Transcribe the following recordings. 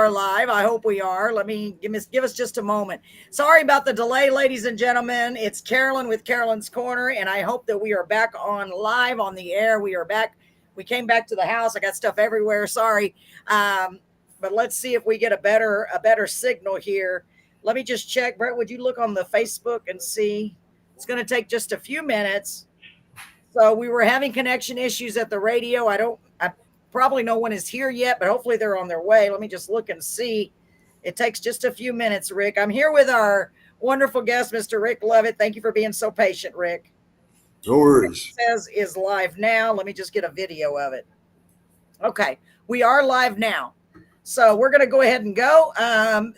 are live. I hope we are. Give us just a moment. Sorry about the delay, ladies and gentlemen. It's Carolyn with Carolyn's Corner, and I hope that we are back on live on the air. We are back. We came back to the house. I got stuff everywhere. Sorry, but let's see if we get a better signal here. Let me just check. Brett, would you look on the Facebook and see? It's going to take just a few minutes. So we were having connection issues at the radio. I probably no one is here yet, but hopefully they're on their way. Let me just look and see. It takes just a few minutes, Rick. I'm here with our wonderful guest, Mr. Rick Lovett. Thank you for being so patient, Rick. No worries. It says is live now. Let me just get a video of it. Okay, we are live now. So we're going to go ahead and go.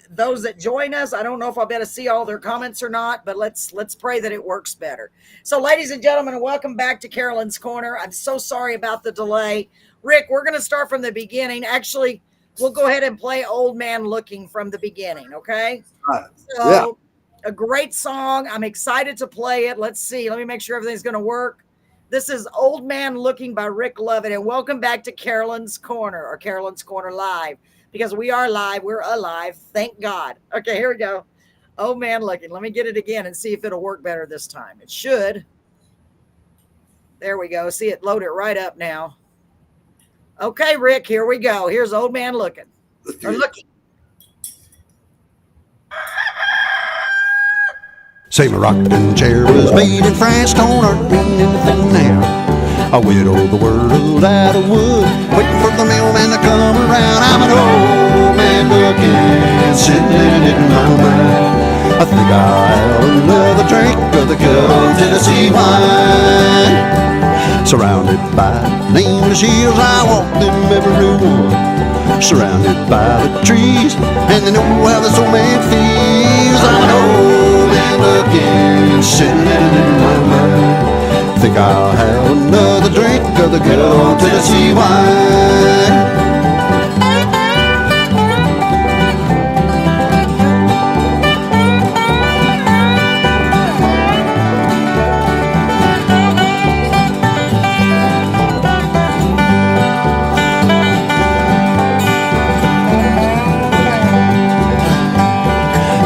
Those that join us, I don't know if I'll be able to see all their comments or not, but let's pray that it works better. So ladies and gentlemen, welcome back to Carolyn's Corner. I'm so sorry about the delay. Rick, we're going to start from the beginning. Actually, we'll go ahead and play Old Man Looking from the beginning, okay? So, A great song. I'm excited to play it. Let's see. Let me make sure everything's going to work. This is Old Man Looking by Rick Lovett, and welcome back to Carolyn's Corner, or Carolyn's Corner Live, because we are live. We're alive. Thank God. Okay, here we go. Old Man Looking. Let me get it again and see if it'll work better this time. It should. There we go. See, it loaded right up now. Okay, Rick, here we go. Here's Old Man Looking. Or Looking. Say my rocking chair was made in France, don't hurt me anything now. I whittled the world out of wood, waiting for the mailman to come around. I'm an old man looking, sitting in my mind. I think I'll have another drink of the good old Tennessee wine. Surrounded by nameless hills, I walk them every one. Surrounded by the trees, and they know how this old man feels. I'm an old man looking, sitting in my mind. Think I'll have another drink of the good old Tennessee wine.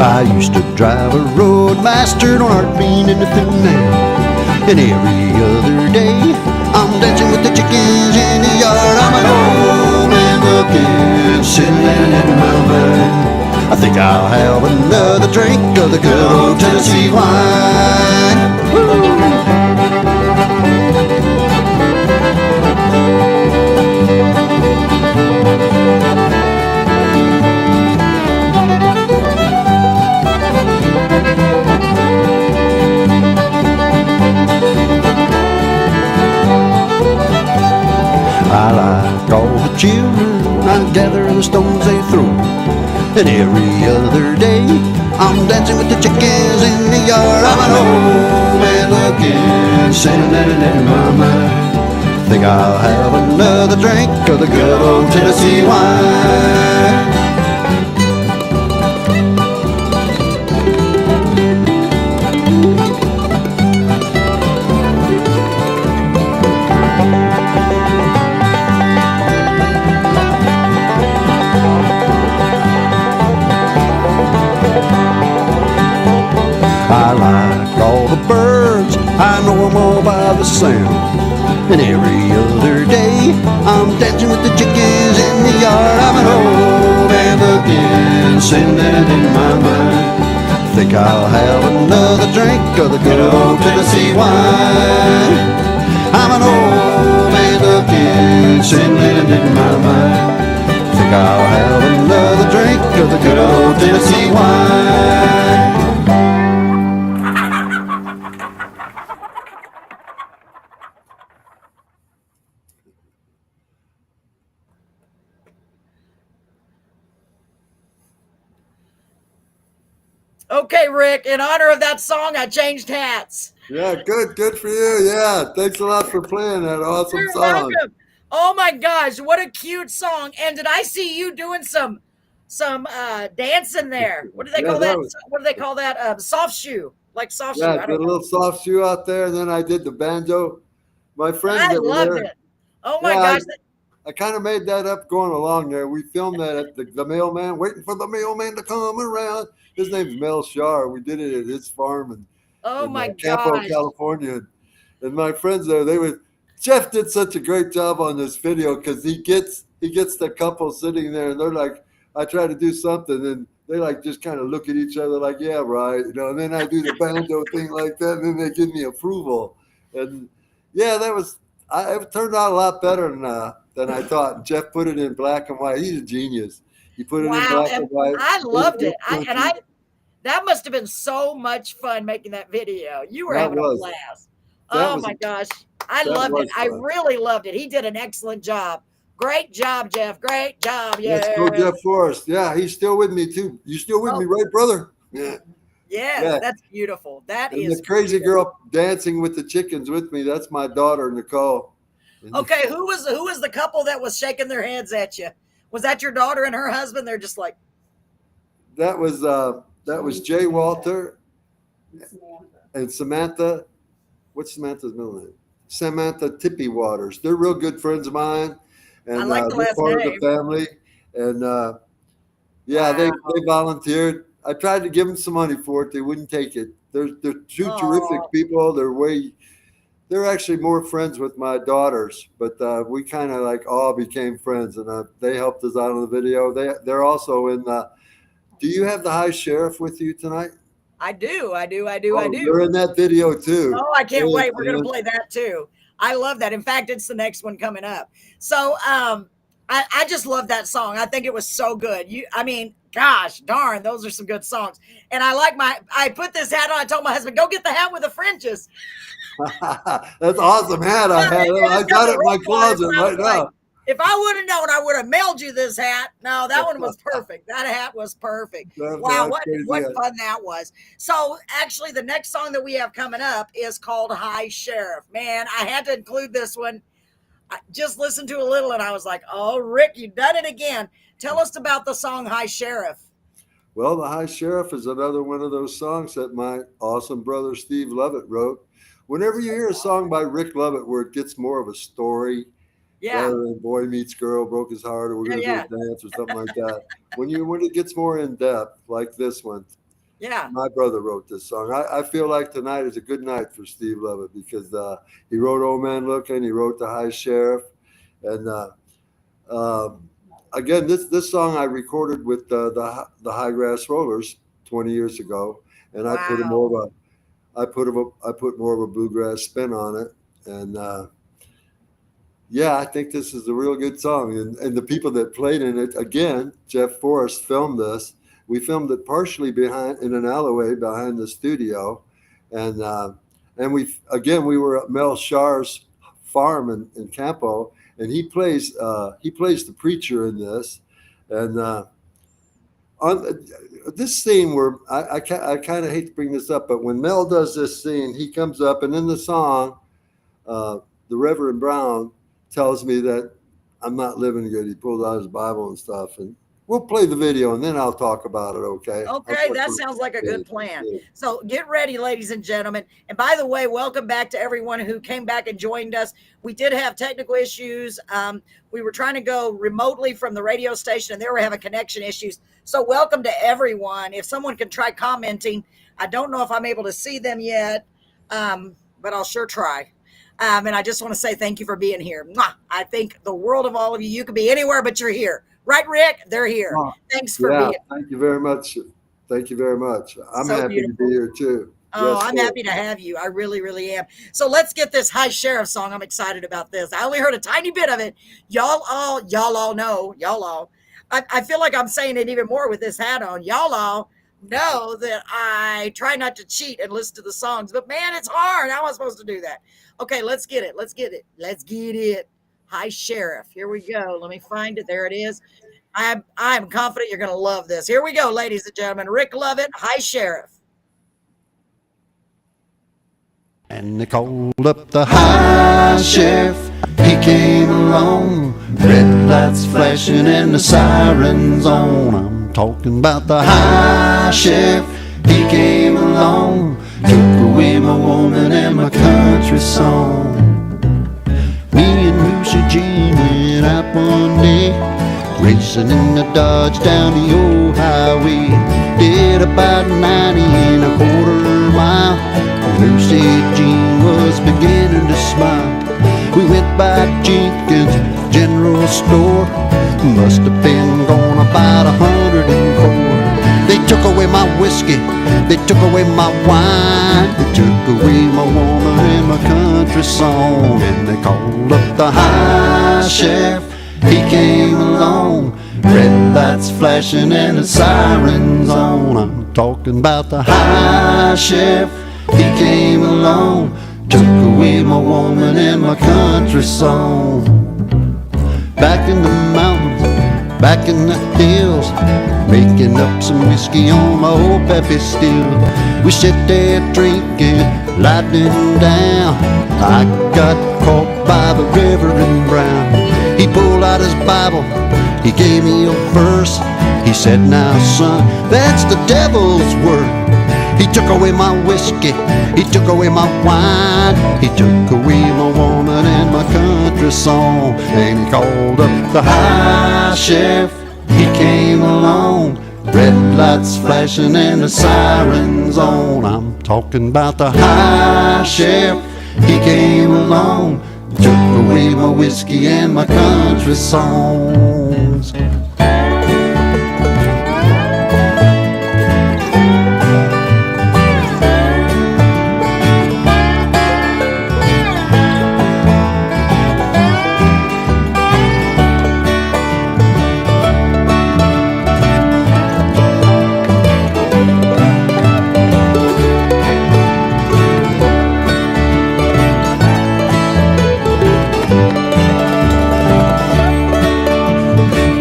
I used to drive a roadmaster, don't hurt me anything now. And every other day, I'm dancing with the chickens in the yard. I'm an old man looking, sitting in my mind. I think I'll have another drink of the good old Tennessee wine. I like all the children, I gather the stones they throw. And every other day, I'm dancing with the chickens in the yard. I'm an old man looking, sitting in my mind. Think I'll have another drink of the good old Tennessee wine. I like all the birds, I know them all by the sound. And every other day, I'm dancing with the chickens in the yard. I'm an old man looking, sitting in my mind. Think I'll have another drink of the good old Tennessee wine. I'm an old man looking, sitting in my mind. Think I'll have another drink of the good old Tennessee wine. Okay, Rick, in honor of that song, I changed hats. Yeah, good for you. Yeah, thanks a lot for playing that awesome You're song. welcome. Oh my gosh, what a cute song. And did I see you doing some dancing there? What do they call that? What do they call that? Soft shoe. Like soft shoe. Yeah, I did a little soft shoe out there, and then I did the banjo. My friends I that were loved there, it. Oh my Yeah, gosh. I kind of made that up going along there. We filmed that at the mailman, waiting for the mailman to come around. His name's Mel Shar. We did it at his farm Oh in my Campo, gosh. California. And my friends there, Jeff did such a great job on this video because he gets the couple sitting there and they're like, I try to do something and they like just kind of look at each other like, yeah, right. And then I do the banjo thing like that and then they give me approval. And yeah, it turned out a lot better than I thought. And Jeff put it in black and white. He's a genius. He put it in black and white. I loved it. That must have been so much fun making that video. You were having a blast. Oh my gosh. I loved it. I really loved it. He did an excellent job. Great job, Jeff. Great job. Yeah. Let's go, Jeff Forrest. Yeah, he's still with me too. You still with me, right, brother? Yeah. Yes, that's beautiful. That is the crazy beautiful. girl dancing with the chickens with me. That's my daughter, Nicole. Okay, who was the couple that was shaking their heads at you? Was that your daughter and her husband? They're just like. That was Jay Walter and Samantha. What's Samantha's middle name? Samantha Tippy Waters. They're real good friends of mine, and I like the they're last part name. of the family. And wow. they volunteered. I tried to give them some money for it. They wouldn't take it. They're two terrific people. They're actually more friends with my daughters, but we kind of like all became friends, and they helped us out on the video. They're also in. Do you have the High Sheriff with you tonight? I do. They're in that video too. Oh, I can't wait. We're going to play that too. I love that. In fact, it's the next one coming up. So I just love that song. I think it was so good. Gosh darn, those are some good songs. And I put this hat on. I told my husband, go get the hat with the fringes. That's awesome hat I had. I got it in my closet right now. If I would have known, I would have mailed you this hat. No, that one was perfect. That hat was perfect. Wow, what fun that was. So actually, the next song that we have coming up is called High Sheriff. Man, I had to include this one. I just listened to a little and I was like, oh, Rick, you've done it again. Tell us about the song High Sheriff. Well, the High Sheriff is another one of those songs that my awesome brother Steve Lovett wrote. Whenever you hear a song by Rick Lovett where it gets more of a story, rather than boy meets girl, broke his heart, or we're gonna do a dance or something like that. When it gets more in depth, like this one, my brother wrote this song. I feel like tonight is a good night for Steve Lovett because he wrote Old Man Looking, he wrote the High Sheriff, and again, this song I recorded with the High Grass Rollers 20 years ago, and I put more of a bluegrass spin on it, and I think this is a real good song. And the people that played in it, again, Jeff Forrest filmed this. We filmed it partially in an alleyway behind the studio. And we were at Mel Shar's farm in Campo, and he plays the preacher in this. And on this scene where I kind of hate to bring this up, but when Mel does this scene, he comes up, and in the song, the Reverend Brown tells me that I'm not living good. He pulls out his Bible and stuff, and we'll play the video and then I'll talk about it. Okay. Okay. That sounds like a good plan. So get ready, ladies and gentlemen. And by the way, welcome back to everyone who came back and joined us. We did have technical issues. We were trying to go remotely from the radio station and they were having connection issues. So welcome to everyone. If someone can try commenting, I don't know if I'm able to see them yet, but I'll sure try. And I just want to say thank you for being here. Mwah! I think the world of all of you. You could be anywhere, but you're here. Right, Rick? They're here. Thanks for being here. Thank you very much. Thank you very much. I'm so happy to be here too. Oh, yes, I'm happy to have you. I really, really am. So let's get this High Sheriff song. I'm excited about this. I only heard a tiny bit of it. Y'all all know. I feel like I'm saying it even more with this hat on. Y'all all know that I try not to cheat and listen to the songs, but man, it's hard. How am I supposed to do that? Okay, let's get it. High Sheriff. Here we go. Let me find it. There it is. I'm confident you're going to love this. Here we go, ladies and gentlemen. Rick Lovett, High Sheriff. And they called up the High Sheriff. He came along. Red lights flashing and the sirens on. I'm talking about the High Sheriff. He came along. Took away my woman and my country song. Me and Lucy Gene went out one day, racing in the Dodge down the old highway. Did about 90 and a quarter mile. Lucy Jean was beginning to smile. We went by Jenkins General Store. Must have been gone about 104. They took away my whiskey, they took away my wine, they took away my woman and my country song. And they called up the high sheriff, he came along. Red lights flashing and the sirens on. I'm talking about the high sheriff, he came along. Took away my woman and my country song. Back in the mountains, back in the hills, making up some whiskey on my old Peppy still. We sit there drinking, lightning down. I got caught by the Reverend Brown. He pulled out his Bible, he gave me a verse. He said, now son, that's the devil's word. He took away my whiskey, he took away my wine, he took away my woman and my country song. And he called up the high sheriff, he came along. Red lights flashing and the sirens on. I'm talking about the high sheriff, he came along. Took away my whiskey and my country songs.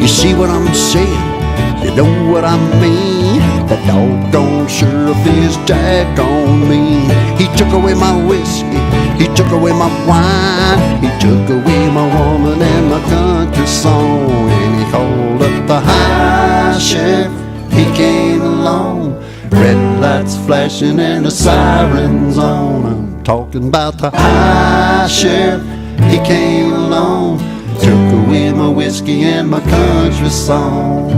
See what I'm saying? You know what I mean? That doggone sheriff is daggone mean. He took away my whiskey, he took away my wine, he took away my woman and my country song. And he called up the high sheriff, he came along. Red lights flashing and the sirens on. I'm talking about the high sheriff, he came along. Took away my whiskey and my country song.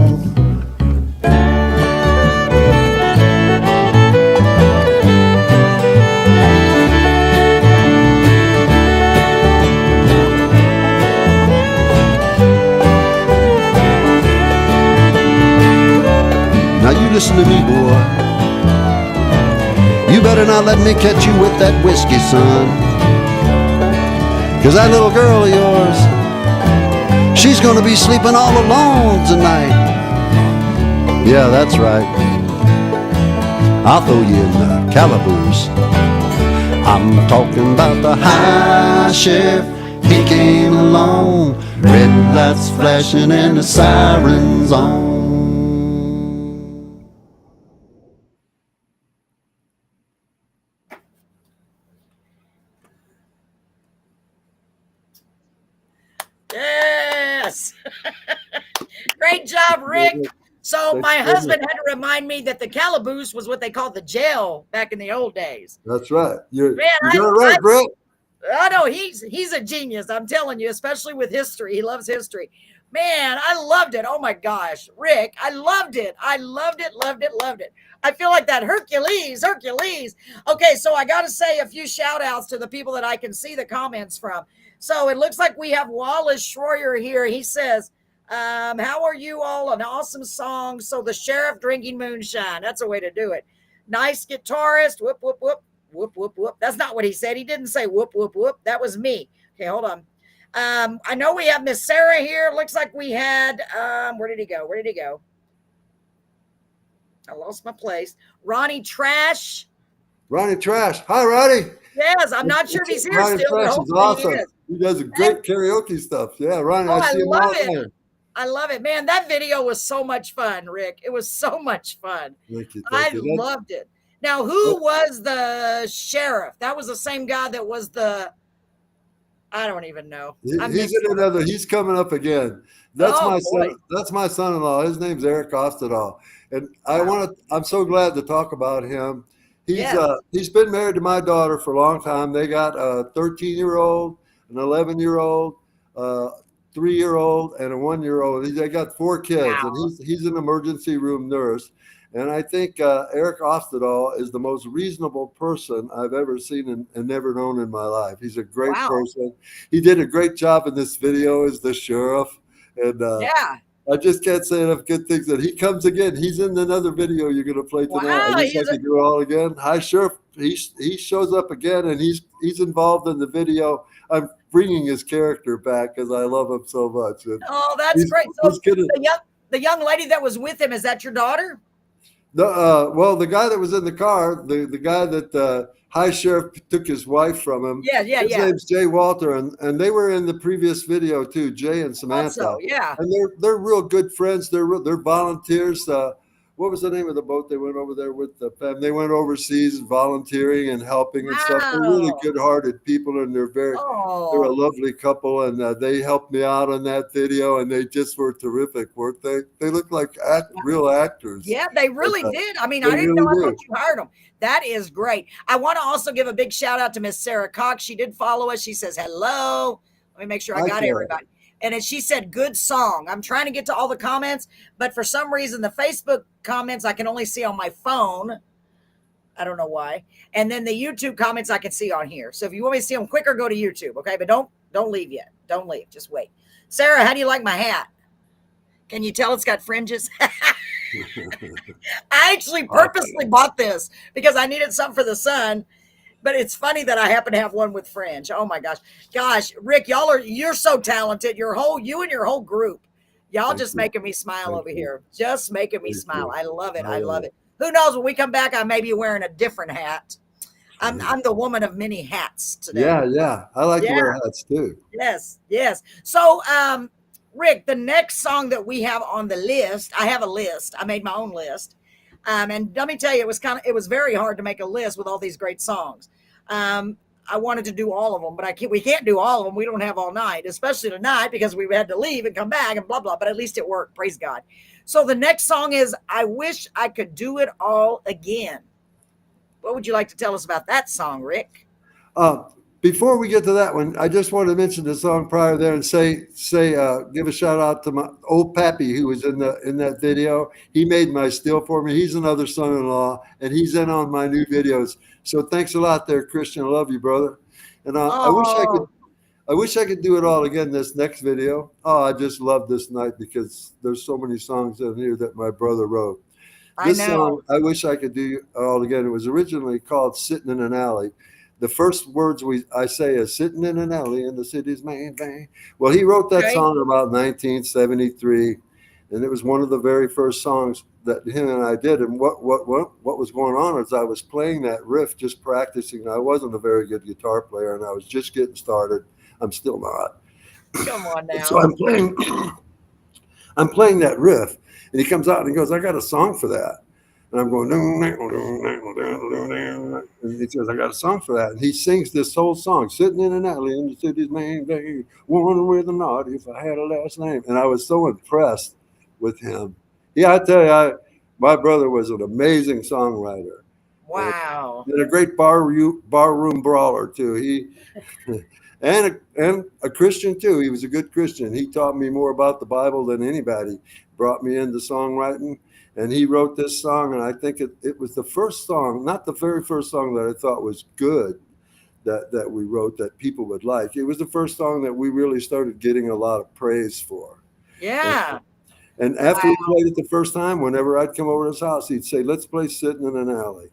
Now you listen to me, boy. You better not let me catch you with that whiskey, son. 'Cause that little girl of yours, she's gonna be sleeping all alone tonight. Yeah, that's right. I'll throw you in the calaboose. I'm talking about the high sheriff, he came along. Red lights flashing and the sirens on. Yes. Great job, Rick. So my husband had to remind me that the calaboose was what they called the jail back in the old days. That's right. You Man, got it right, Brett. I know he's a genius. I'm telling you, especially with history. He loves history. Man, I loved it. Oh my gosh, Rick, I loved it. I loved it, loved it, loved it. I feel like that Hercules. Okay, so I got to say a few shout outs to the people that I can see the comments from. So it looks like we have Wallace Schroyer here. He says, how are you all? An awesome song. So the sheriff drinking moonshine. That's a way to do it. Nice guitarist. Whoop, whoop, whoop. Whoop, whoop, whoop. That's not what he said. He didn't say whoop, whoop, whoop. That was me. Okay, hold on. I know we have Miss Sarah here. Looks like we had, where did he go? I lost my place. Ronnie Trash. Ronnie Trash. Hi, Ronnie. Yes, I'm not sure if he's here Ronnie still. Trash But is awesome. He does a great karaoke stuff. Yeah, Ronnie, I see him all there. I love it, man. That video was so much fun, Rick. It was so much fun. Thank you. I loved it. Now, who was the sheriff? That was the same guy that was the, I don't even know. He's in another. He's coming up again. That's my son. That's my son-in-law. His name's Eric Ostadall, and I'm so glad to talk about him. He's been married to my daughter for a long time. They got a 13-year-old, an 11-year-old, a 3-year-old and a 1-year-old. They got 4 kids, Wow. and he's an emergency room nurse. And I think Eric Oftedal is the most reasonable person I've ever seen and never known in my life. He's a great Wow. person. He did a great job in this video as the sheriff. And Yeah. I just can't say enough good things. And he comes again. He's in another video you're going to play tonight. Wow, I wish I could do it all again. Hi, Sheriff. He shows up again, and he's involved in the video. I'm bringing his character back because I love him so much. And Oh, that's great. So the young lady that was with him, is that your daughter? Well, the guy that was in the car, the guy that High Sheriff took his wife from him. Yeah. His name's Jay Walter, and they were in the previous video too, Jay and Samantha. Also, yeah. And they're real good friends. They're volunteers. What was the name of the boat they went over there with the family? They went overseas volunteering and helping and stuff. They're really good-hearted people, and they're a lovely couple. And they helped me out on that video, and they just were terrific, weren't they? They look like real actors. Yeah, they really did. I mean, I didn't know. I thought you hired them. That is great. I want to also give a big shout out to Miss Sarah Cox. She did follow us. She says hello. Let me make sure I got everybody. And then she said, good song. I'm trying to get to all the comments, but for some reason, the Facebook comments I can only see on my phone. I don't know why. And then the YouTube comments I can see on here. So if you want me to see them quicker, go to YouTube. Okay. But don't leave yet. Don't leave. Just wait. Sarah, how do you like my hat? Can you tell it's got fringes? I actually purposely bought this because I needed something for the sun. But it's funny that I happen to have one with fringe. Oh my gosh, Rick, you're so talented. You and your whole group, y'all just making me smile over here. Just making me smile. I love it. I love it. Who knows? When we come back, I may be wearing a different hat. I'm the woman of many hats today. Yeah. I like to wear hats too. Yes. So, Rick, the next song that we have on the list, I have a list. I made my own list. And let me tell you, it was very hard to make a list with all these great songs. I wanted to do all of them, but we can't do all of them. We don't have all night, especially tonight because we had to leave and come back and blah, blah, but at least it worked. Praise God. So the next song is, I Wish I Could Do It All Again. What would you like to tell us about that song, Rick? Before we get to that one, I just wanted to mention the song prior there and give a shout out to my old pappy who was in that video. He made my still for me. He's another son-in-law, and he's in on my new videos. So thanks a lot there, Christian. I love you, brother. And I wish I could do it all again this next video. Oh, I just love this night because there's so many songs in here that my brother wrote. This song, I Wish I Could Do It All Again. It was originally called Sitting in an Alley. The first words I say is sitting in an alley in the city's main vein. Well, he wrote that song about 1973, and it was one of the very first songs that him and I did. And what was going on is I was playing that riff, just practicing. I wasn't a very good guitar player, and I was just getting started. I'm still not. Come on now. So I'm playing that riff, and he comes out and he goes, "I got a song for that." And I'm going, and he says, "I got a song for that." And he sings this whole song, sitting in an alley in the city's main vein, wondering with a nod if I had a last name. And I was so impressed with him. Yeah, I tell you, my brother was an amazing songwriter. Wow. And a great barroom brawler, too. And a Christian, too. He was a good Christian. He taught me more about the Bible than anybody. Brought me into songwriting. And he wrote this song, and I think it was the first song, not the very first song that I thought was good that we wrote that people would like. It was the first song that we really started getting a lot of praise for. Yeah. And after he played it the first time, whenever I'd come over to his house, he'd say, "Let's play Sitting in an Alley."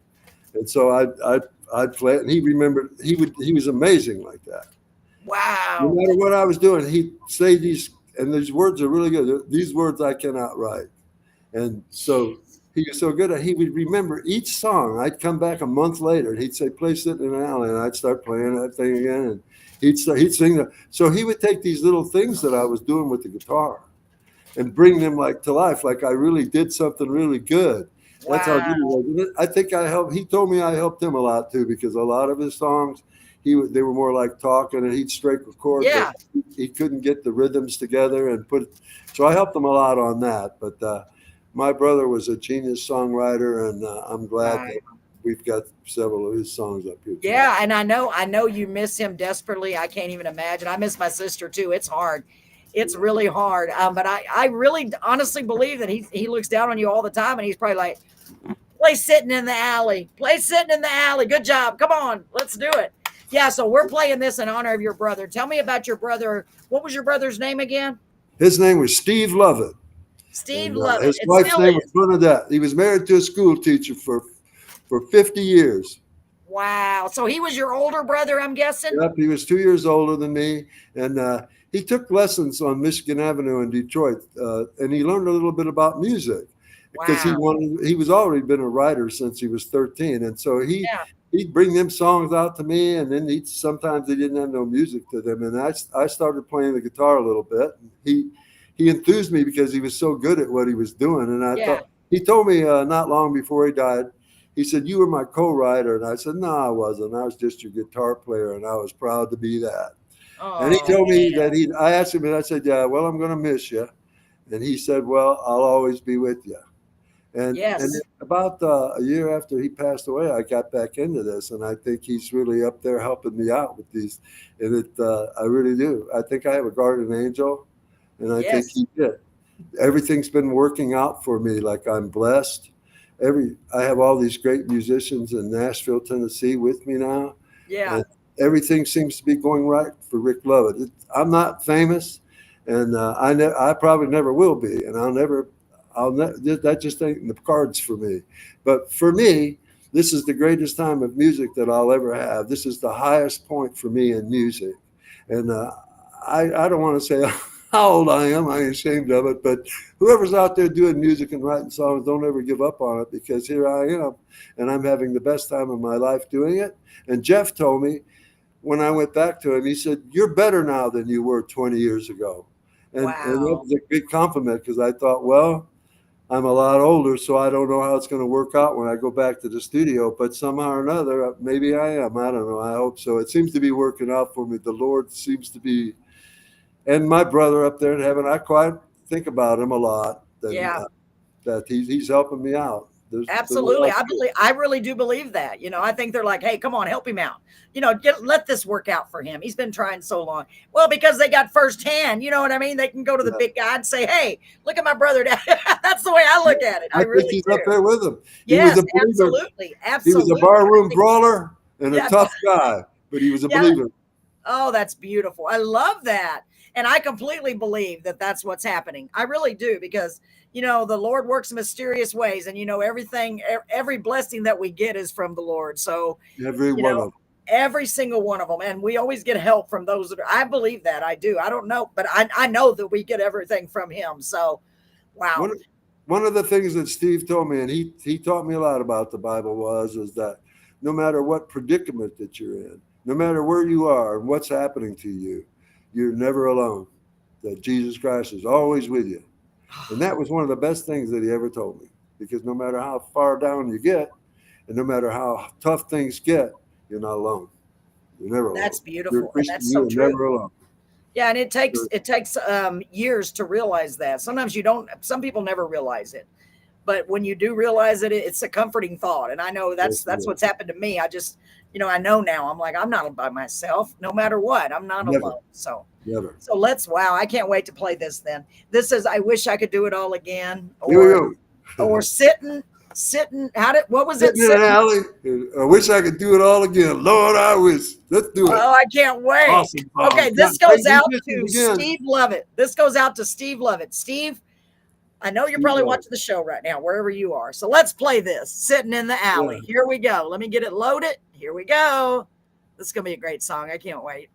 And so I'd play it, and he remembered. He was amazing like that. Wow. No matter what I was doing, he'd say these words are really good. These words I cannot write. And so he was so good at he would remember each song. I'd come back a month later and he'd say, "Play Sitting in an Alley," and I'd start playing that thing again, and he'd sing that. So he would take these little things that I was doing with the guitar and bring them to life, like I really did something really good. Wow. That's how good he was. I think he told me I helped him a lot too, because a lot of his songs, they were more like talking, and he'd strike a chord. Yeah. He couldn't get the rhythms together and so I helped him a lot on that. But my brother was a genius songwriter, and I'm glad that we've got several of his songs up here. Yeah, and I know you miss him desperately. I can't even imagine. I miss my sister too. It's hard. It's really hard. But I really honestly believe that he looks down on you all the time, and he's probably like, play Sitting in the Alley. Play Sitting in the Alley. Good job. Come on, let's do it. Yeah, so we're playing this in honor of your brother. Tell me about your brother. What was your brother's name again? His name was Steve Lovett. Steve Lovett. His wife's name was Bernadette. He was married to a school teacher for 50 years. Wow. So he was your older brother, I'm guessing? Yep, he was 2 years older than me. And he took lessons on Michigan Avenue in Detroit. And he learned a little bit about music. Because he was already been a writer since he was 13. And so he'd bring them songs out to me. And then sometimes they didn't have no music to them. And I started playing the guitar a little bit. He enthused me because he was so good at what he was doing. And I thought, he told me not long before he died, he said, you were my co-writer. And I said, no, I wasn't. I was just your guitar player. And I was proud to be that. Oh, and he told me that I asked him, and I said, yeah, well, I'm going to miss you. And he said, well, I'll always be with you. And about a year after he passed away, I got back into this. And I think he's really up there helping me out with these. And I really do. I think I have a guardian angel. And I think he did. Everything's been working out for me. Like I'm blessed. I have all these great musicians in Nashville, Tennessee with me now. Yeah. And everything seems to be going right for Rick Lovett. I'm not famous, and I probably never will be. And that just ain't in the cards for me. But for me, this is the greatest time of music that I'll ever have. This is the highest point for me in music. And I don't want to say how old I am. I ain't ashamed of it. But whoever's out there doing music and writing songs, don't ever give up on it, because here I am, and I'm having the best time of my life doing it. And Jeff told me when I went back to him, he said, you're better now than you were 20 years ago. And that was a big compliment, because I thought, well, I'm a lot older, so I don't know how it's going to work out when I go back to the studio. But somehow or another, maybe I am. I don't know. I hope so. It seems to be working out for me. The Lord seems to be. And my brother up there in heaven, I quite think about him a lot. That he's helping me out. Absolutely. I really do believe that. I think they're like, hey, come on, help him out. Let this work out for him. He's been trying so long. Well, because they got firsthand, you know what I mean? They can go to the big guy and say, hey, look at my brother. That's the way I look at it. I really think he's up there with him. Yes, absolutely. He was a barroom brawler and a tough guy, but he was a believer. Oh, that's beautiful. I love that. And I completely believe that that's what's happening. I really do, because, the Lord works in mysterious ways, and, every blessing that we get is from the Lord. So every single one of them. And we always get help from those I believe that. I do. I don't know, but I know that we get everything from him. So, wow. One of the things that Steve told me, and he taught me a lot about the Bible, is that no matter what predicament that you're in, no matter where you are and what's happening to you, you're never alone. That Jesus Christ is always with you. And that was one of the best things that he ever told me, because no matter how far down you get, and no matter how tough things get, you're not alone. You're never alone. That's beautiful. And that's so true. Never alone. Yeah, and it takes years to realize that. Sometimes some people never realize it. But when you do realize it, it's a comforting thought. And I know that's what's happened to me. I just, I know now. I'm like, I'm not by myself. No matter what, I'm not alone. So, I can't wait to play this then. This is I Wish I Could Do It All Again. Or Sitting. What was it? Sitting in an alley. I wish I could do it all again. Lord, I wish. Let's do it. Oh, I can't wait. Awesome. Okay, this goes out to Steve Lovett. This goes out to Steve Lovett. Steve, I know you're probably watching the show right now, wherever you are. So let's play this, Sitting in the Alley. Here we go. Let me get it loaded. Here we go. This is going to be a great song. I can't wait.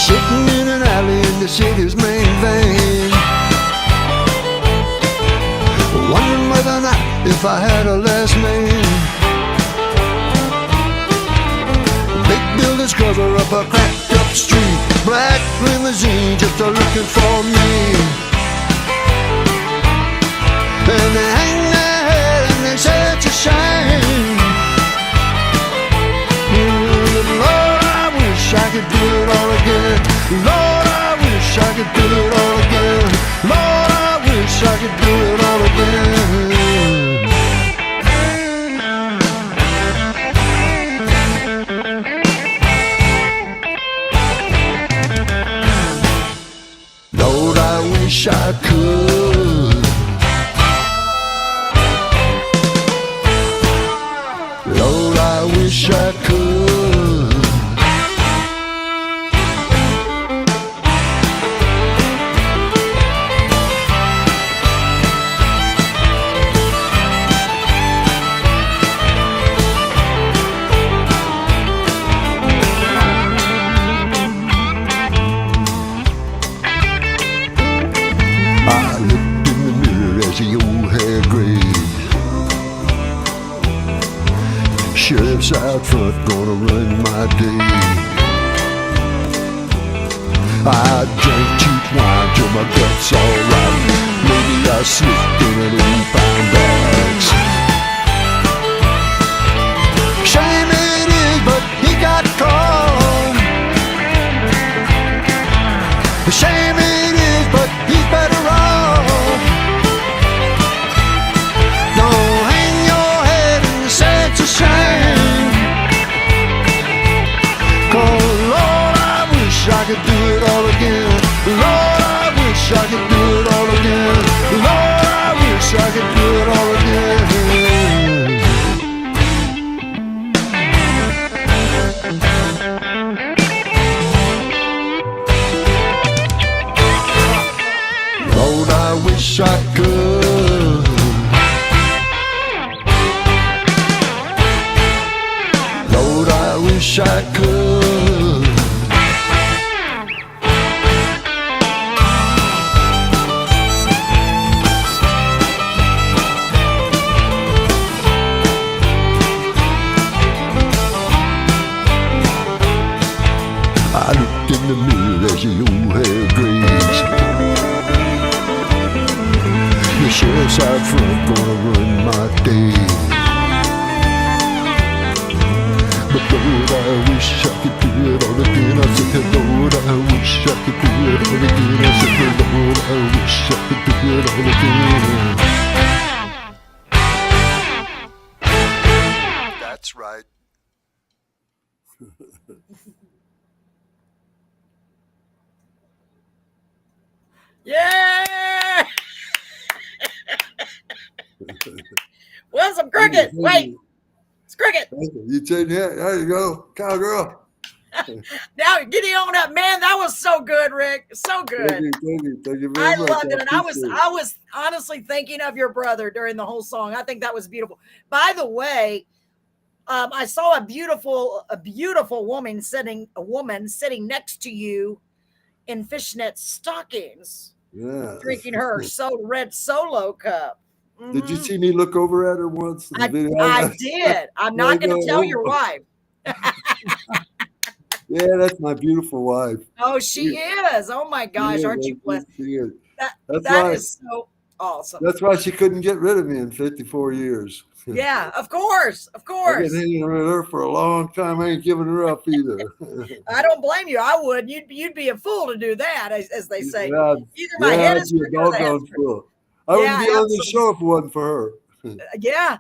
Sitting in an alley in the city's main vein, wondering whether or not if I had a last name. Big buildings cover up a cracked up street, black limousine just looking for me. And they hang their head and they say it's a shame. Lord, I wish I could I could. Lord, I wish I could. I looked in the mirror as the old hair grayed. Sheriff's out front gonna run my day. I drank cheap wine till my guts all right. Maybe I slipped in an old fine box. Shame it is, but he got caught. Shame it is, but he's better off. Don't hang your head and say it's a shame. 'Cause Lord, I wish I could do it all again. Lord, I wish I could do it all again. Lord, I wish I could do it all again. Lord, I wish I could. Lord, I wish I could. I looked in the mirror as the old hair grazed. The sheriff's out front gonna run my day. But Lord, I wish I could do it all again. I said, Lord, I wish I could do it all again. I said, Lord, I wish I could do it all again. That's right. Yeah. Well, some cricket. Wait, it's cricket. You take that. There you go, cowgirl. Now getting on up, man. That was so good, Rick. So good. Thank you very I much. loved it, and I appreciate it. was honestly thinking of your brother during the whole song. I think that was beautiful. By the way, I saw a beautiful woman sitting next to you in fishnet stockings, Yeah. drinking her red Solo cup. Did you Mhm. see me look over at her once? In the video? I did. I'm not going to tell your wife. Yeah, that's my beautiful wife. Oh, she is. Oh my gosh, aren't you blessed? She is. That's That why- is so awesome. That's why she couldn't get rid of me in 54 years. Yeah, of course, of I've course. been hanging with her for a long time. I ain't giving her up either. I don't blame you. I would. You'd be a fool to do that, as they say. Yeah, Either my head is I'd be a crooked or the head's doggone crooked. fool. I wouldn't Yeah, be on the absolutely. show if it wasn't for her. Yeah.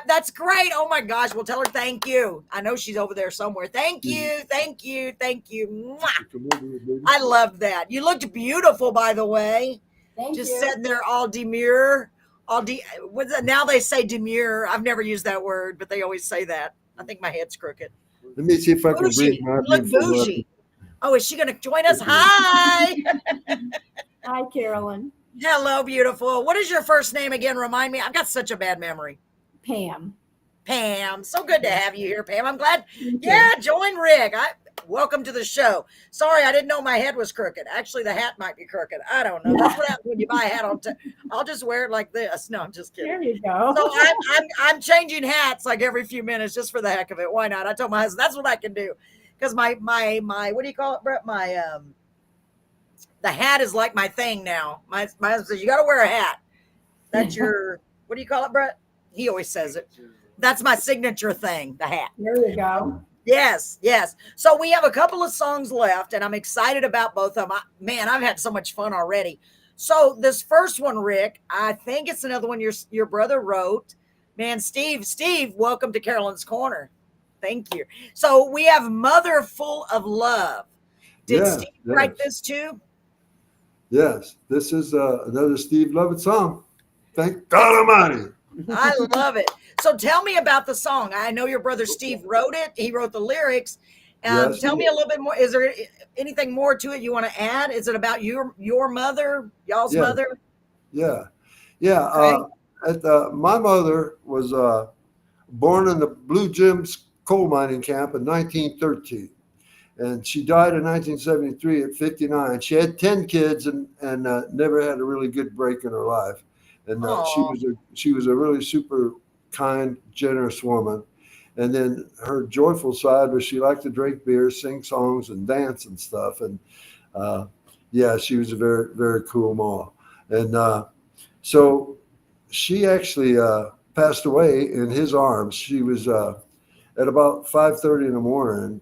That's great. Oh my gosh. Well, tell her thank you. I know she's over there somewhere. Thank you. Thank you. Thank you. Mwah. Come over here, baby. I loved that. You looked beautiful, by the way. Thank Just you. sitting there all demure. Now they say demure. I've never used that word, but they always say that. I think my head's crooked. Let me see if I can Bougie. bring my You look beautiful wife. bougie. Oh, is she going to join us? Hi. Hi, Carolyn. Hello, beautiful. What is your first name again? Remind me. I've got such a bad memory. Pam. Pam. So good to have you here, Pam. I'm glad. Thank you. Yeah, join Rick. Welcome to the show. Sorry, I didn't know my head was crooked. Actually, the hat might be crooked. I don't know. That's what happens when you buy a hat. I'll just wear it like this. No, I'm just kidding. There you go. So I'm changing hats like every few minutes just for the heck of it. Why not? I told my husband that's what I can do because my what do you call it, Brett? The hat is like my thing now. My husband says you got to wear a hat. That's your what do you call it, Brett? He always says it. That's my signature thing, the hat. There you go. Yes, yes. So we have a couple of songs left, and I'm excited about both of them. Man, I've had so much fun already. So this first one, Rick, I think it's another one your brother wrote. Man, Steve, welcome to Carolyn's Corner. Thank you. So we have Mother Full of Love. Did Steve write this too? Yes, this is another Steve Lovett song. Thank God Almighty. I love it. So tell me about the song. I know your brother Steve wrote it. He wrote the lyrics. Yes, Tell me a little bit more. Is there anything more to it you want to add? Is it about your mother, y'all's Yeah. mother? yeah, yeah. Okay. My mother was born in the Blue Gems coal mining camp in 1913. And she died in 1973 at 59. She had 10 kids and never had a really good break in her life. And she was a really super kind, generous woman. And then her joyful side was she liked to drink beer, sing songs, and dance and stuff. And yeah, she was a very, very cool mom. And so she actually passed away in his arms. She was at about 5:30 in the morning.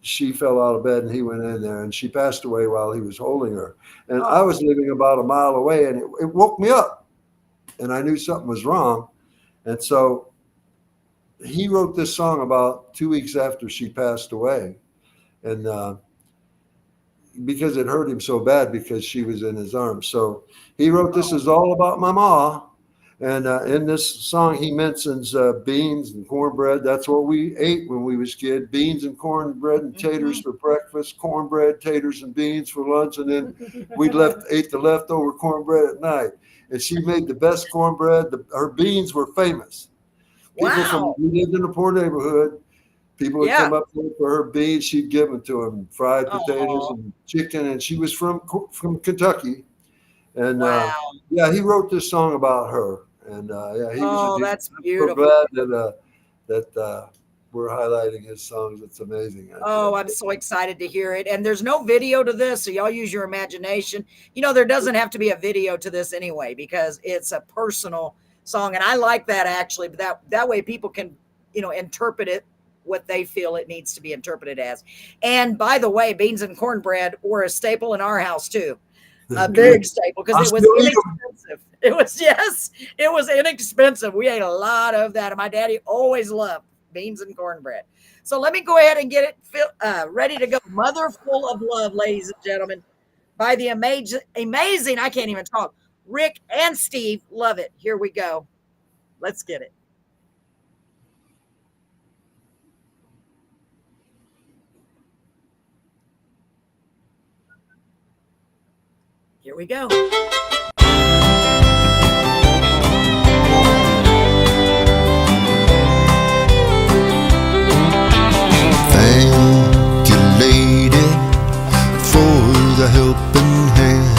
She fell out of bed and he went in there, and she passed away while he was holding her. And I was living about a mile away, and it woke me up, and I knew something was wrong. And so he wrote this song about 2 weeks after she passed away. And because it hurt him so bad because she was in his arms. So he wrote, "This is all about my ma." And in this song, he mentions beans and cornbread. That's what we ate when we was kid: beans and cornbread and taters for breakfast, cornbread, taters, and beans for lunch, and then we ate the leftover cornbread at night. And she made the best cornbread. Her beans were famous. We lived in a poor neighborhood. People would come up there for her beans. She'd give them to them, fried potatoes and chicken. And she was from Kentucky. And yeah, he wrote this song about her. And yeah, he was. That's beautiful. We're glad that we're highlighting his songs. It's amazing. I'm so excited to hear it. And there's no video to this, so y'all use your imagination. You know, there doesn't have to be a video to this anyway because it's a personal song, and I like that actually. But that way people can, interpret it what they feel it needs to be interpreted as. And by the way, beans and cornbread were a staple in our house too. A big staple because it was inexpensive. It was inexpensive. We ate a lot of that, and my daddy always loved beans and cornbread. So let me go ahead and get it ready to go. Mother Full of Love, ladies and gentlemen, by the amazing, I can't even talk, Rick and Steve Lovett. Here we go. Let's get it. Here we go. Thank you, lady, for the helping hand.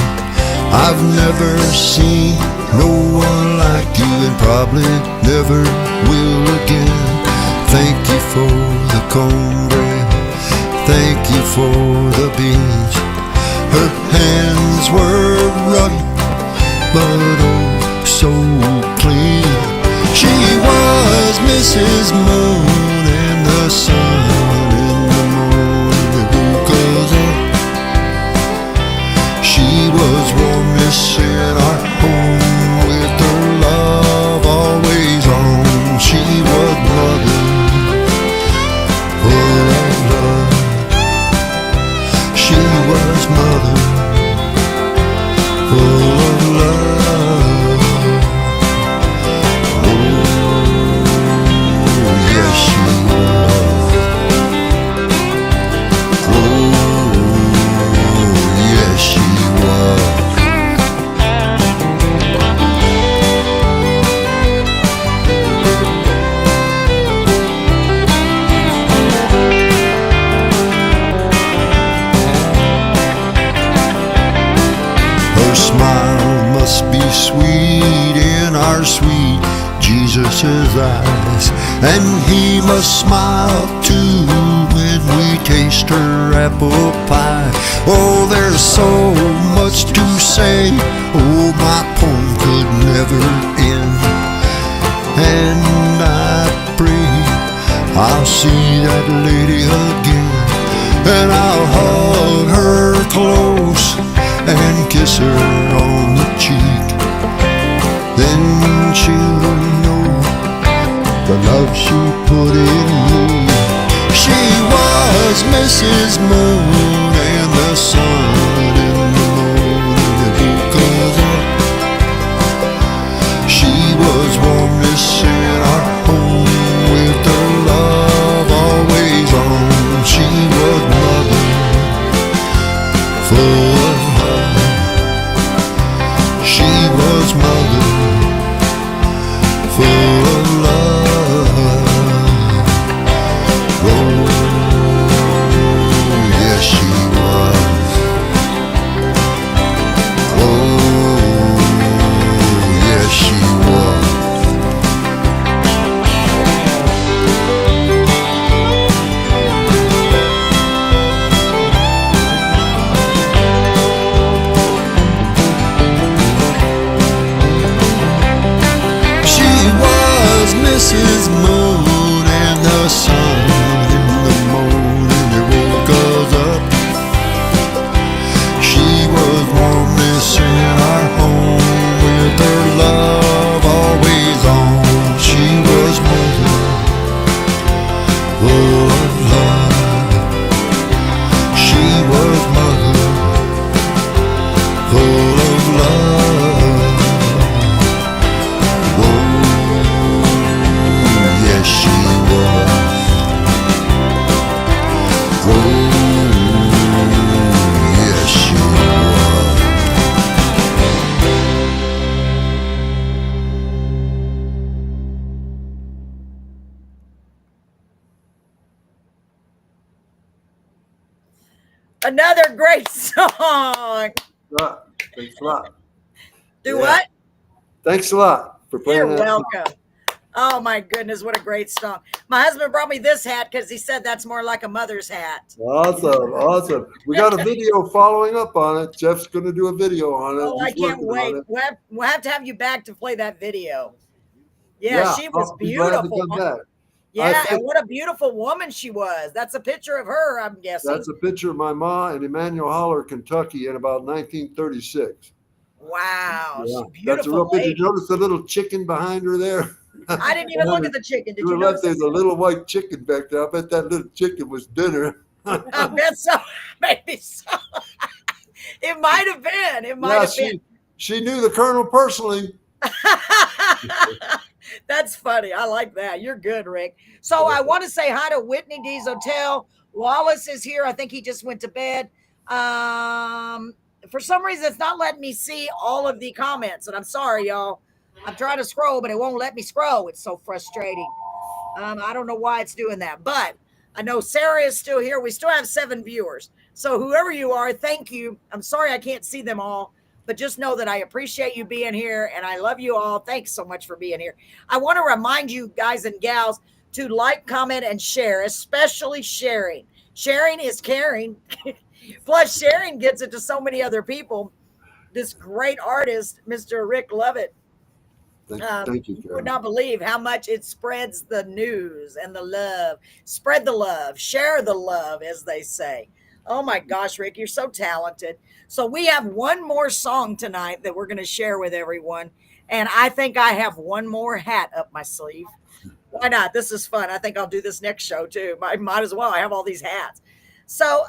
I've never seen no one like you, and probably never will again. Thank you for the cornbread. Thank you for the beans. Her hands were rough, but oh so clean. She was Mrs. Moon, and the sun in the morning woke us up. She was warmest in our home, with her love always on. She was mother full of love. She was mother full of love. Oh, yes she was. Oh, yes she was. Her smile must be sweet in our sweet Jesus' eyes, and he must smile too when we taste her apple pie. Oh, there's so much to say, oh, my poem could never end. And I pray I'll see that lady again, and I'll hug her close and kiss her on the cheek. Then she'll know the love she put in me. She was Mrs. Moon, and the sun in the morning full of love. She was mother, full of love. Whoa, yes she was. Whoa, yes she was. Another great song. Thanks a lot. Do Yeah. what? Thanks a lot for playing You're that song. welcome. Oh my goodness, what a great song. My husband brought me this hat because he said that's more like a mother's hat. Awesome, awesome. We got a video following up on it. Jeff's going to do a video on it. Oh, I He's can't working on wait. it. We'll have to have you back to play that video. Yeah, she was I'll be glad to beautiful. come back. Yeah, I and what a beautiful woman she was. That's a picture of her, I'm guessing. That's a picture of my ma in Emmanuel Holler, Kentucky in about 1936. Wow, Yeah, she's that's a beautiful real picture. lady. You notice the little chicken behind her there? I didn't even look at the chicken. Did To you the left, notice there's a little white chicken back there. I bet that little chicken was dinner. I bet so. Maybe so. It might have been. It might Yeah, have been. she knew the colonel personally. That's funny. I like that. You're good, Rick. So I want to say hi to Whitney D's Hotel. Wallace is here. I think he just went to bed. For some reason, it's not letting me see all of the comments, and I'm sorry, y'all. I'm trying to scroll, but it won't let me scroll. It's so frustrating. I don't know why it's doing that, but I know Sarah is still here. We still have 7 viewers. So whoever you are, thank you. I'm sorry I can't see them all, but just know that I appreciate you being here and I love you all. Thanks so much for being here. I want to remind you guys and gals to like, comment, and share, especially sharing. Sharing is caring. Plus, sharing gets it to so many other people. This great artist, Mr. Rick Lovett, Thank you, you Carolyn. would not believe how much it spreads the news and the love. Spread the love, share the love, as they say. Oh my gosh, Rick, you're so talented. So we have one more song tonight that we're going to share with everyone. And I think I have one more hat up my sleeve. Why not? This is fun. I think I'll do this next show too. Might as well. I have all these hats. So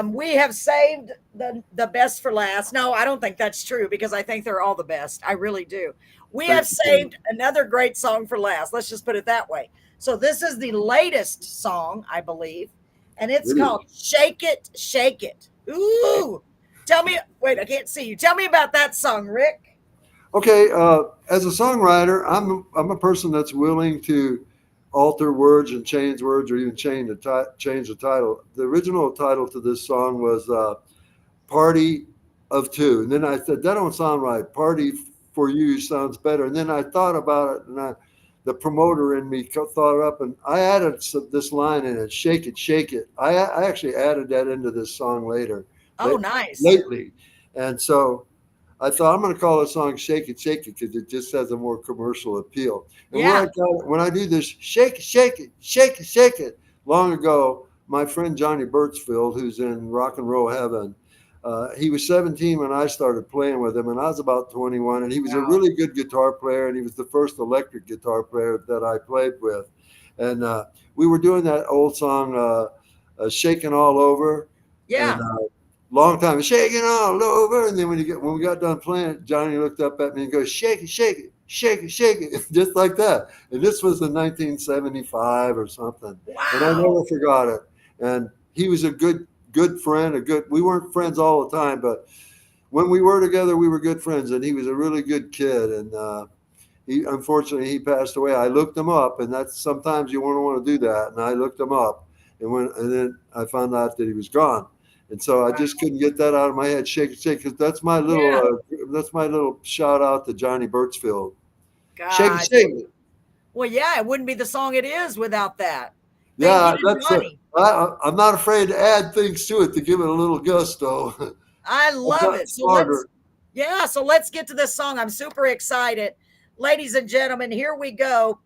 we have saved the best for last. No, I don't think that's true because I think they're all the best. I really do. We have saved another great song for last. Let's just put it that way. So this is the latest song, I believe, and it's called Shake It, Shake It. Ooh. Tell me, wait, I can't see you. Tell me about that song, Rick. Okay, as a songwriter, I'm a person that's willing to alter words and change words, or even change the title. The original title to this song was "Party of Two," and then I said that don't sound right. "Party for You" sounds better. And then I thought about it, and the promoter in me thought up, and I added this line in it: "Shake it, shake it." I actually added that into this song later. Oh, nice. Lately, and so I thought I'm going to call the song "Shake It, Shake It" because it just has a more commercial appeal. And when I do this "Shake It, Shake It, Shake It, Shake It," long ago, my friend Johnny Birchfield, who's in rock and roll heaven, he was 17 when I started playing with him, and I was about 21. And he was a really good guitar player, and he was the first electric guitar player that I played with. And we were doing that old song, "Shaking All Over." Yeah. And, long time, shaking all over, and then when we got done playing, Johnny looked up at me and goes, "Shake it, shake it, shake it, shake it," just like that. And this was in 1975 or something. Wow. And I never forgot it. And he was a good friend. We weren't friends all the time, but when we were together, we were good friends. And he was a really good kid. And unfortunately he passed away. I looked him up, and that's sometimes you want to do that. And I looked him up, and then I found out that he was gone. And so I just couldn't get that out of my head. Shake it, shake it. That's my little shout out to Johnny Birchfield. God. Shake it, shake it. Well, yeah, it wouldn't be the song it is without that. Yeah, that's it. I'm not afraid to add things to it to give it a little gusto. I love it. So let's get to this song. I'm super excited. Ladies and gentlemen, here we go.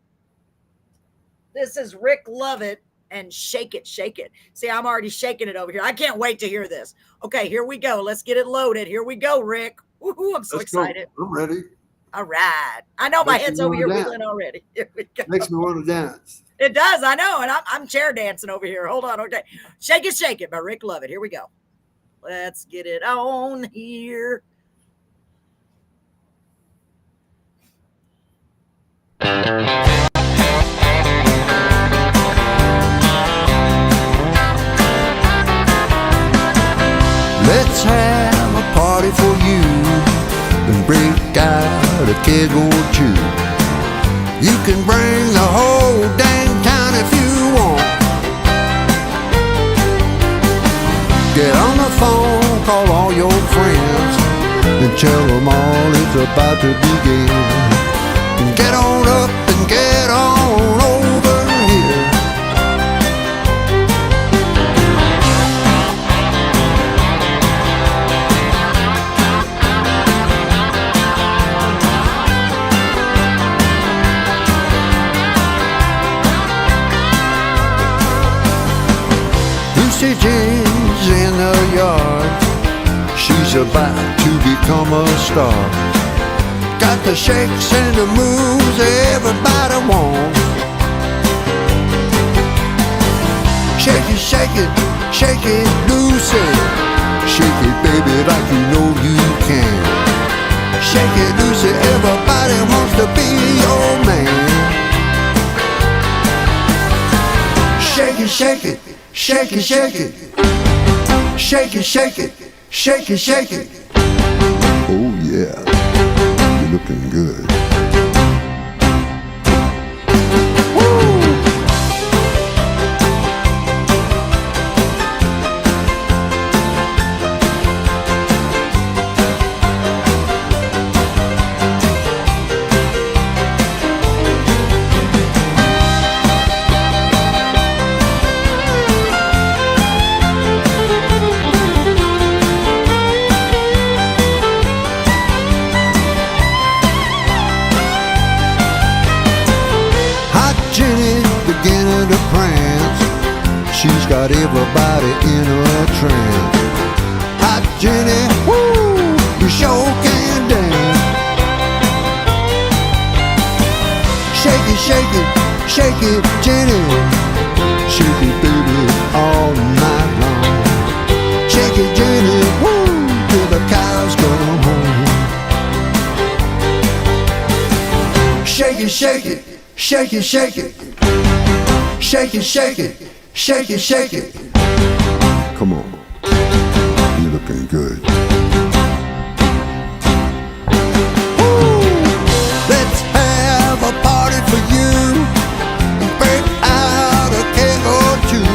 This is Rick Lovett and "Shake It, Shake It." See, I'm already shaking it over here. I can't wait to hear this. Okay, here we go. Let's get it loaded. Here we go, Rick. Woohoo, I'm so excited. I'm ready. All right. I know my Makes me head's over wanna here dance. wiggling already. Here we go. Makes me want to dance. It does. I know. And I'm chair dancing over here. Hold on. Okay. Shake It by Rick Lovett. Here we go. Let's get it on here. Let's have a party for you and break out a keg or two. You can bring the whole dang town if you want. Get on the phone, call all your friends, and tell them all it's about to begin. And get on up and get on over here. Lucy Jean's in the yard. She's about to become a star. Got the shakes and the moves everybody wants. Shake it, Lucy. Shake it, baby, like you know you can. Shake it, Lucy, everybody wants to be your man. Shake it, shake it, shake it, shake it. Shake it, shake it, shake it, shake it. Oh yeah, you're looking good. She's got everybody in a trance. Hot Jenny, woo, you sure can dance. Shake it, shake it, shake it, Jenny. Shake it, baby, all night long. Shake it, Jenny, woo, till the cows come home. Shake it, shake it, shake it, shake it. Shake it, shake it. Shake it, shake it. Come on, you're looking good. Woo! Let's have a party for you. Break out a keg or two.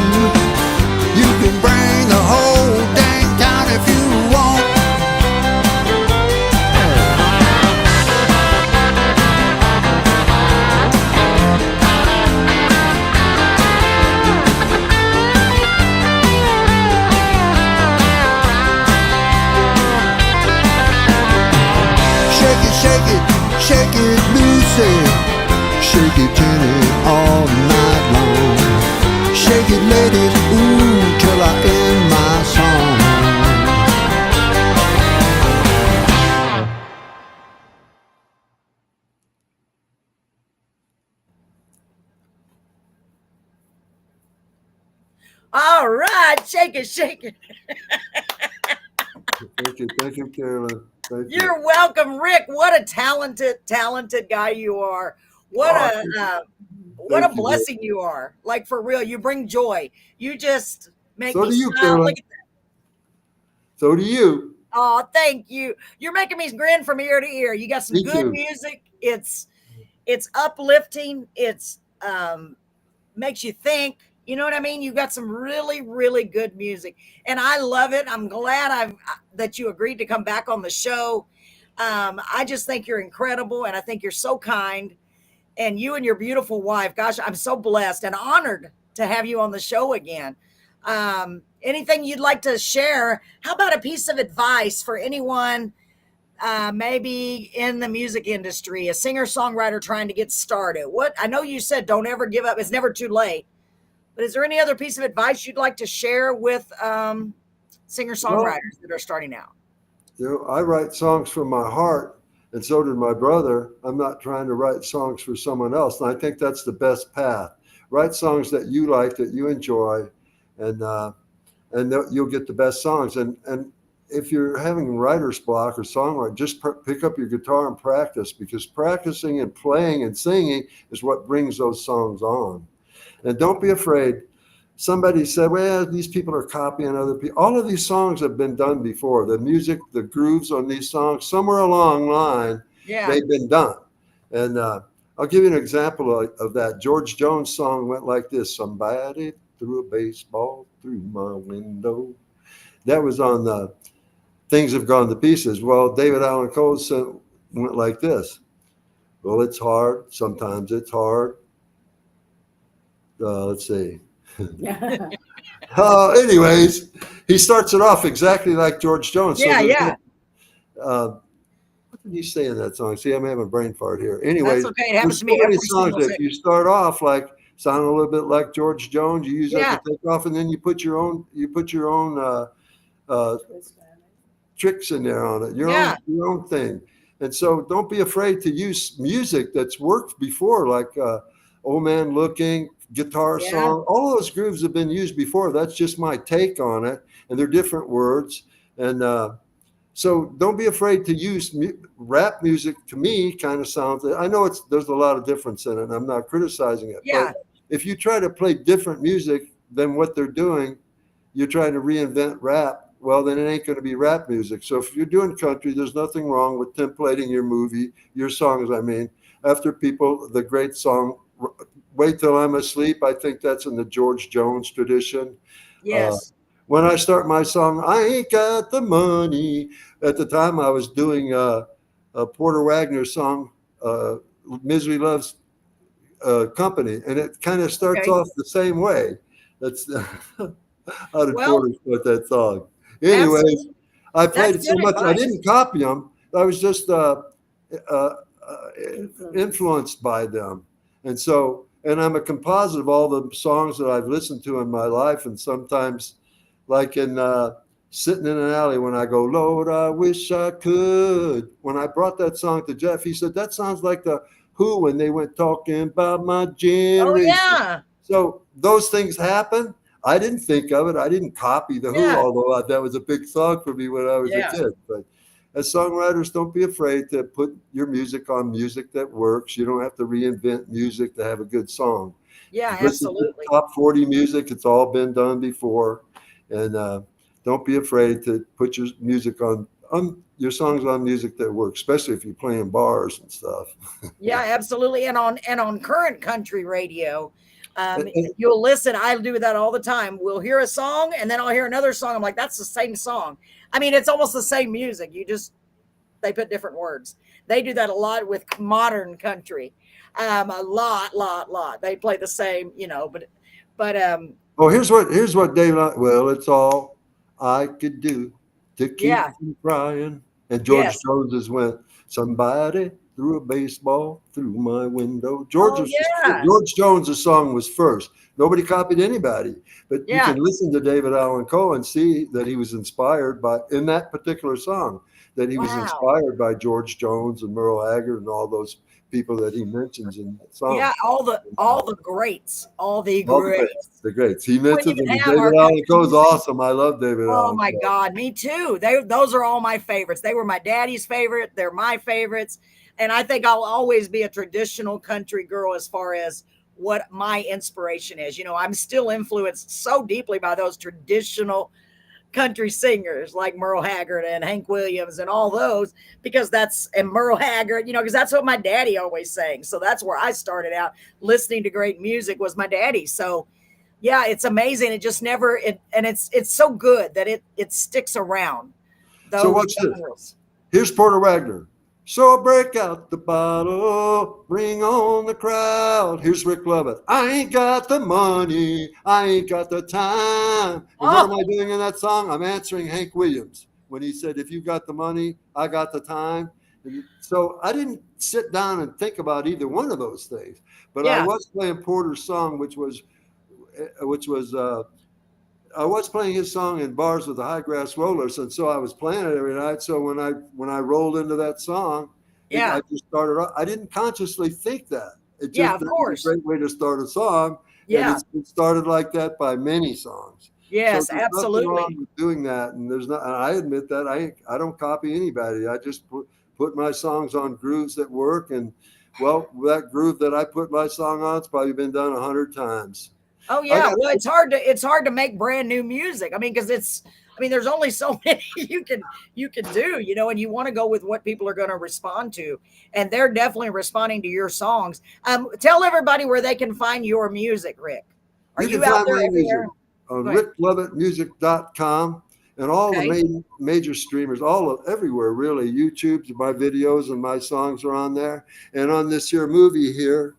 You can bring the whole dang town if you want. Shake it, Lucy. Shake it, Jenny, all night long. Shake it, ladies, ooh, till I end my song. All right, shake it, shake it. Thank you, Carolyn. Thank you. You're welcome, Rick. What a talented guy you are. What a blessing you are. Like, for real, you bring joy. You just make So me do you, smile. Carolyn. Look at that. So do you. Oh, thank you. You're making me grin from ear to ear. You got some Me good too. music. It's uplifting. It's makes you think. You know what I mean? You got some really, really good music, and I love it. I'm glad that you agreed to come back on the show. I just think you're incredible, and I think you're so kind. And you and your beautiful wife, gosh, I'm so blessed and honored to have you on the show again. Anything you'd like to share? How about a piece of advice for anyone, maybe in the music industry, a singer-songwriter trying to get started? What I know you said, don't ever give up. It's never too late. But is there any other piece of advice you'd like to share with singer-songwriters that are starting out? You know, I write songs from my heart, and so did my brother. I'm not trying to write songs for someone else. And I think that's the best path. Write songs that you like, that you enjoy, and you'll get the best songs. And if you're having writer's block or songwriting, just pick up your guitar and practice, because practicing and playing and singing is what brings those songs on. And don't be afraid. Somebody said, well, these people are copying other people. All of these songs have been done before. The music, the grooves on these songs, somewhere along the line, they've been done. And I'll give you an example of that. George Jones' song went like this: somebody threw a baseball through my window. That was on Things Have Gone to Pieces. Well, David Allan Coe went like this: well, it's hard. Sometimes it's hard. Let's see. Anyways, he starts it off exactly like George Jones. What did he say in that song? See, I'm having a brain fart here. Anyways, that's okay. It happens to me many every songs that if you start off like sound a little bit like George Jones, you use that to take off, and then you put your own tricks in there on it, your own thing. And so don't be afraid to use music that's worked before, like Old Man Looking, guitar song. All those grooves have been used before. That's just my take on it, and they're different words. And so don't be afraid to use rap music. To me, kind of sounds, I know there's a lot of difference in it, and I'm not criticizing it. Yeah. But if you try to play different music than what they're doing, you're trying to reinvent rap. Well, then it ain't going to be rap music. So if you're doing country, there's nothing wrong with templating your songs. I mean, after people, the great song, Wait Till I'm Asleep, I think that's in the George Jones tradition. Yes. When I start my song, I ain't got the money. At the time, I was doing a Porter Wagner song, Misery Loves Company, and it kind of starts off the same way. That's how did Porter start that song? Anyways, I played it so much. I didn't copy them. I was just influenced by them. And so, and I'm a composite of all the songs that I've listened to in my life. And sometimes, like in Sitting in an Alley, when I go, Lord, I wish I could. When I brought that song to Jeff, he said, that sounds like the Who when they went talking about my generation. Oh, yeah. So those things happen. I didn't think of it. I didn't copy the Who, although that was a big song for me when I was a kid. But as songwriters, don't be afraid to put your music on music that works. You don't have to reinvent music to have a good song. Yeah, Listen absolutely. to top 40 music. It's all been done before. And don't be afraid to put your music on your songs on music that works, especially if you're playing bars and stuff. Yeah, absolutely. And on current country radio, you'll listen. I do that all the time. We'll hear a song and then I'll hear another song. I'm like, that's the same song. I mean, it's almost the same music. They put different words. They do that a lot with modern country. A lot. They play the same, but oh, here's what David. Well, it's all I could do to keep from crying. And George Jones went, somebody threw a baseball through my window. George Jones' song was first. Nobody copied anybody, but you can listen to David Allan Coe and see that he was inspired in that particular song, that he was inspired by George Jones and Merle Haggard and all those people that he mentions in that song. Yeah, all the greats, the greats. He mentioned them. David Allan Coe is awesome. I love David Allan Coe. Oh my God, me too. Those are all my favorites. They were my daddy's favorite. They're my favorites. And I think I'll always be a traditional country girl as far as what my inspiration is. I'm still influenced so deeply by those traditional country singers like Merle Haggard and Hank Williams and all those, and Merle Haggard, because that's what my daddy always sang. So that's where I started out listening to great music, was my daddy. So yeah, it's amazing. It just never, and it's so good that it sticks around. So watch this. Here's Porter Wagner. So break out the bottle, bring on the crowd. Here's Rick Lovett. I ain't got the money, I ain't got the time. And what am I doing in that song? I'm answering Hank Williams when he said, if you got the money, I got the time. And so I didn't sit down and think about either one of those things. But I was playing Porter's song, which was I was playing his song in bars with the High Grass Rollers, and so I was playing it every night. So when I rolled into that song, Yeah. I just started off. I didn't consciously think that. It Yeah, just of that was course. a great way to start a song. Yeah. And it's been started like that by many songs. Yes, so there's nothing absolutely. wrong with doing that. And there's not, and I admit that I don't copy anybody. I just put my songs on grooves that work. And well, that groove that I put my song on, it's probably been done 100 times. Oh yeah. Well, it's hard to make brand new music. I mean, because there's only so many you can do, you know, and you want to go with what people are going to respond to, and they're definitely responding to your songs. Tell everybody where they can find your music, Rick. Are you out there everywhere? On ricklovettmusic.com and all the major streamers, everywhere really. YouTube, my videos and my songs are on there. And on this here movie here,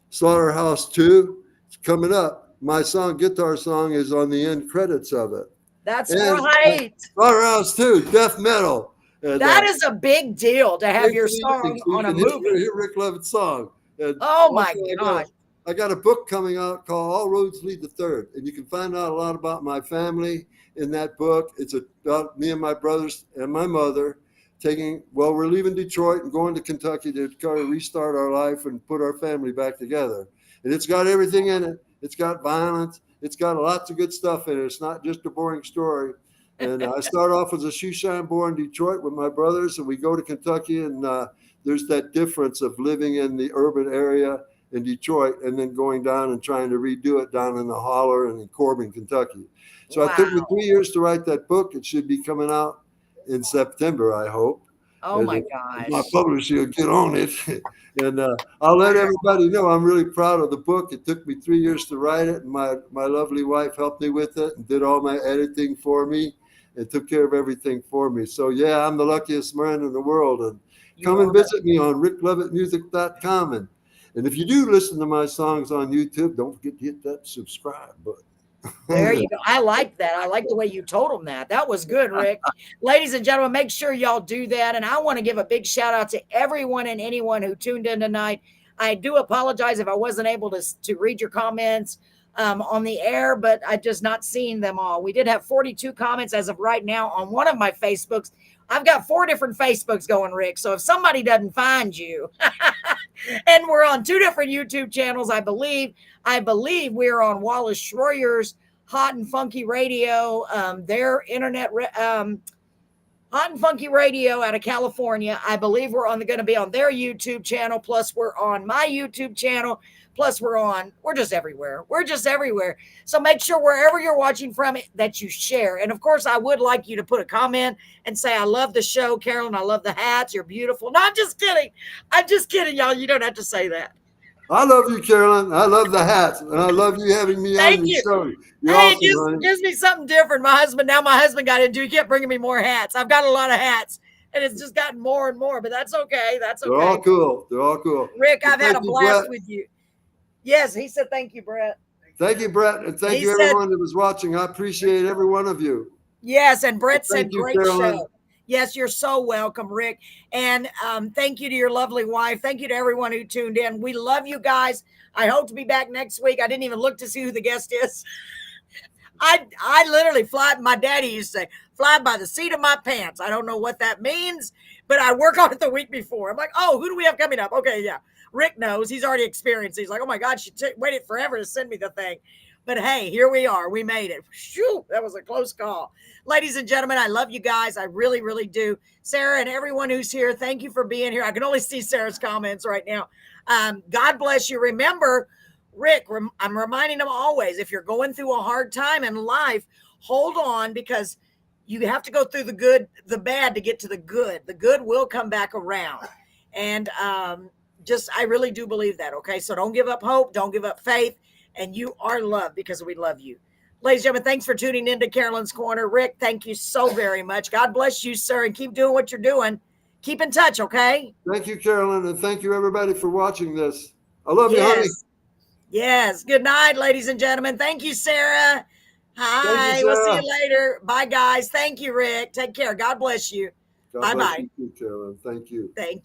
Slaughterhouse 2, it's coming up. My guitar song is on the end credits of it. That's right. Slaughterhouse 2, death metal. And, that is a big deal to have your song on a movie. Hear Rick Lovett's song. And oh my gosh. I got a book coming out called All Roads Lead to Third, and you can find out a lot about my family in that book. It's about me and my brothers and my mother we're leaving Detroit and going to Kentucky to kind of restart our life and put our family back together. And it's got everything in it. It's got violence. It's got lots of good stuff in it. It's not just a boring story. And I start off as a shoeshine boy in Detroit with my brothers, and we go to Kentucky, and there's that difference of living in the urban area in Detroit and then going down and trying to redo it down in the holler and in Corbin, Kentucky. So it took me 3 years to write that book. It should be coming out in September, I hope. Oh my gosh. My publisher will get on it. And I'll let everybody know I'm really proud of the book. It took me 3 years to write it, and my lovely wife helped me with it and did all my editing for me and took care of everything for me. So yeah, I'm the luckiest man in the world. And come and visit me on ricklovettmusic.com. And if you do listen to my songs on YouTube, don't forget to hit that subscribe button. There you go. I like that. I like the way you told them that. That was good, Rick. Ladies and gentlemen, make sure y'all do that. And I want to give a big shout out to everyone and anyone who tuned in tonight. I do apologize if I wasn't able to read your comments on the air, but I just not seeing them all. We did have 42 comments as of right now on one of my Facebooks. I've got 4 different Facebooks going, Rick. So if somebody doesn't find you, and we're on 2 different YouTube channels, I believe we're on Wallace Schroyer's Hot and Funky Radio, their internet, Hot and Funky Radio out of California. I believe we're going to be on their YouTube channel. Plus we're on my YouTube channel. Plus we're just everywhere. We're just everywhere. So make sure wherever you're watching from it that you share. And of course, I would like you to put a comment and say, I love the show, Carolyn. I love the hats. You're beautiful. No, I'm just kidding. I'm just kidding, y'all. You don't have to say that. I love you, Carolyn. I love the hats. And I love you having me on your show. You're awesome, it gives me something different. My husband got into it. He kept bringing me more hats. I've got a lot of hats. And it's just gotten more and more. But that's okay. That's okay. They're all cool. They're all cool. Rick, I've had a blast with you. Yes, he said, thank you, Brett. Thank you, Brett. And thank you, everyone that was watching. I appreciate every one of you. Yes, and Brett said, great show. Yes, you're so welcome, Rick. And thank you to your lovely wife. Thank you to everyone who tuned in. We love you guys. I hope to be back next week. I didn't even look to see who the guest is. I literally my daddy used to say, fly by the seat of my pants. I don't know what that means, but I work on it the week before. I'm like, oh, who do we have coming up? Okay, yeah. Rick knows. He's already experienced it. He's like, oh my God, she waited forever to send me the thing. But hey, here we are. We made it. Shoo, that was a close call. Ladies and gentlemen, I love you guys. I really, really do. Sarah and everyone who's here, thank you for being here. I can only see Sarah's comments right now. God bless you. Remember, Rick, I'm reminding them always, if you're going through a hard time in life, hold on, because you have to go through the bad to get to the good. The good will come back around. And I really do believe that. Okay. So don't give up hope. Don't give up faith. And you are loved because we love you. Ladies and gentlemen, thanks for tuning in to Carolyn's Corner. Rick, thank you so very much. God bless you, sir, and keep doing what you're doing. Keep in touch, okay? Thank you, Carolyn, and thank you, everybody, for watching this. I love you, honey. Yes. Good night, ladies and gentlemen. Thank you, Sarah. Hi. We'll see you later. Bye, guys. Thank you, Rick. Take care. God bless you. Bye-bye. Thank you, Carolyn. Thank you. Thank you.